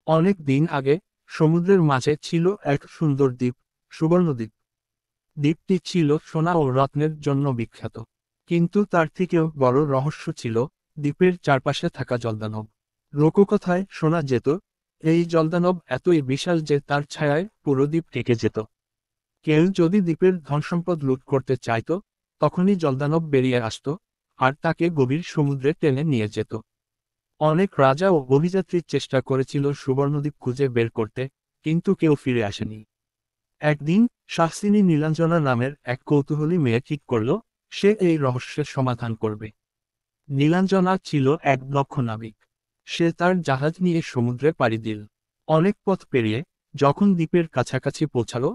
অনেক দিন আগে সমুদ্রের মাঝে ছিল এক সুন্দর দ্বীপ, সুবর্ণদ্বীপ। দ্বীপটি ছিল সোনা ও রত্নের জন্য বিখ্যাত। কিন্তু তার থেকেও বড় রহস্য ছিল দ্বীপের চারপাশে থাকা জলদানব। লোককথায় শোনা যেত, এই জলদানব এতই বিশাল যে তার ছায়ায় পুরো দ্বীপ ঢেকে যেত। কেউ যদি দ্বীপের ধনসম্পদ লুট করতে চাইত, তখনই জলদানব বেরিয়ে আসত আর তাকে গভীর সমুদ্রে টেনে নিয়ে যেত। অনেক রাজা ও অভিযাত্রী চেষ্টা করেছিল সুবর্ণদ্বীপ খুঁজে বের করতে, কিন্তু কেউ ফিরে আসেনি। একদিন শাস্ত্রিনী নীলাঞ্জনা নামের এক কৌতূহলী মেয়ে ঠিক করল, সে এই রহস্যের সমাধান করবে। নীলাঞ্জনা ছিল এক দক্ষ নাবিক। সে তার জাহাজ নিয়ে সমুদ্রে পাড়ি দিল। অনেক পথ পেরিয়ে যখন দ্বীপের কাছাকাছি পৌঁছালো,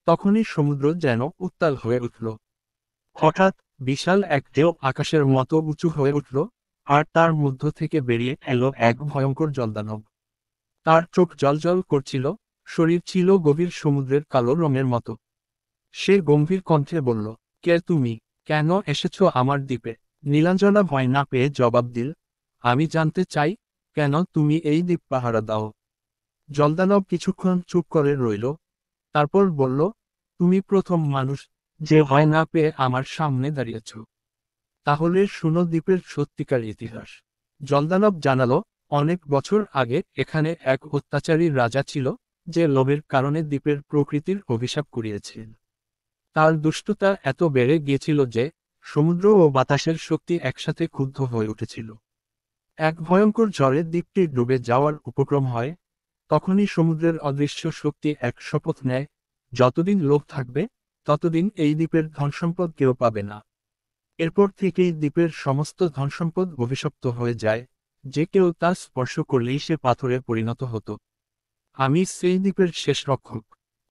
তখনই সমুদ্র যেন উত্তাল হয়ে উঠল। হঠাৎ বিশাল এক ঢেউ আকাশের মতো উঁচু হয়ে উঠল, আর তার মধ্য থেকে বেরিয়ে এলো এক ভয়ঙ্কর জলদানব। তার চোখ জ্বলজ্বল করছিল, শরীর ছিল গভীর সমুদ্রের কালো রঙের মতো। সে গম্ভীর কণ্ঠে বলল, কে তুমি? কেন এসেছো আমার দ্বীপে? নীলাঞ্জনা ভয় না পেয়ে জবাব দিল, আমি জানতে চাই, কেন তুমি এই দ্বীপ পাহারা দাও? জলদানব কিছুক্ষণ চুপ করে রইল, তারপর বলল, তুমি প্রথম মানুষ যে ভয় না পেয়ে আমার সামনে দাঁড়িয়েছ। তাহলে শুনো দ্বীপের সত্যিকার ইতিহাস। জলদানব জানালো, অনেক বছর আগে এখানে এক অত্যাচারী রাজা ছিল, যে লোভের কারণে দ্বীপের প্রকৃতির অভিশাপ কুড়িয়েছিল। তার দুষ্টতা এত বেড়ে গিয়েছিল যে সমুদ্র ও বাতাসের শক্তি একসাথে ক্ষুব্ধ হয়ে উঠেছিল। এক ভয়ঙ্কর ঝড়ে দ্বীপটি ডুবে যাওয়ার উপক্রম হয়। তখনই সমুদ্রের অদৃশ্য শক্তি এক শপথ নেয়, যতদিন লোভ থাকবে, ততদিন এই দ্বীপের ধনসম্পদ কেউ পাবে না। এরপর থেকেই দ্বীপের সমস্ত ধনসম্পদ অভিশপ্ত হয়ে যায়, যে কেউ তা স্পর্শ করলেই সে পাথরে পরিণত হতো। আমি সেই দ্বীপের শেষ রক্ষক।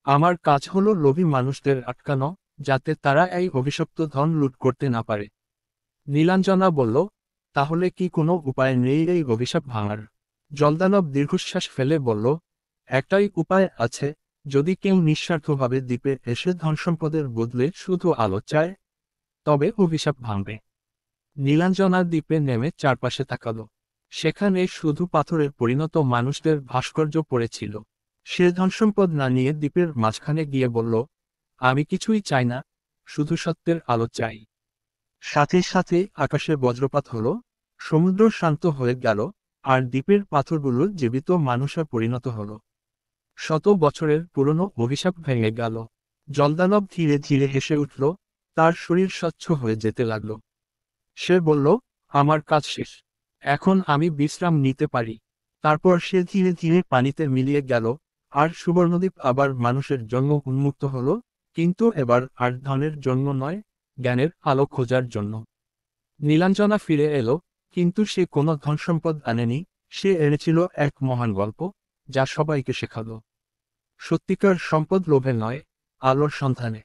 আমার কাজ হলো লোভী মানুষদের আটকানো, যাতে তারা এই অভিশপ্ত ধন লুট করতে না পারে। নীলাঞ্জনা বলল, তাহলে কি কোনো উপায় নেই এই অভিশাপ ভাঙার? জলদানব দীর্ঘশ্বাস ফেলে বলল, একটাই উপায় আছে, যদি কেউ নিঃস্বার্থভাবে দ্বীপে এসে ধনসম্পদের বদলে শুধু আলো চায়, তবে অভিশাপ ভাঙবে। নীলাঞ্জনা দ্বীপে নেমে চারপাশে তাকালো। সেখানে শুধু পাথরের পরিণত মানুষদের ভাস্কর্য পড়েছিল। সে ধনসম্পদ না নিয়ে দ্বীপের মাঝখানে গিয়ে বলল, আমি কিছুই চাই না, শুধু সত্যের আলো চাই। সাথে সাথে আকাশে বজ্রপাত হলো, সমুদ্র শান্ত হয়ে গেল, আর দ্বীপের পাথরগুলো জীবিত মানুষে পরিণত হলো। শত বছরের পুরনো অভিশাপ ভেঙে গেল। জলদানব ধীরে ধীরে হেসে উঠল, তার শরীর স্বচ্ছ হয়ে যেতে লাগলো। সে বলল, আমার কাজ শেষ, এখন আমি বিশ্রাম নিতে পারি। তারপর সে ধীরে ধীরে পানিতে মিলিয়ে গেল, আর সুবর্ণদ্বীপ আবার মানুষের জন্য উন্মুক্ত হলো, কিন্তু এবার আর ধনের জন্য নয়, জ্ঞানের আলো খোঁজার জন্য। নীলাঞ্জনা ফিরে এলো, কিন্তু সে কোনো ধনসম্পদ আনেনি, সে এনেছিল এক মহান গল্প, যা সবাইকে শেখালো। সত্যিকার সম্পদ লোভে নয়, আলোর সন্ধানে।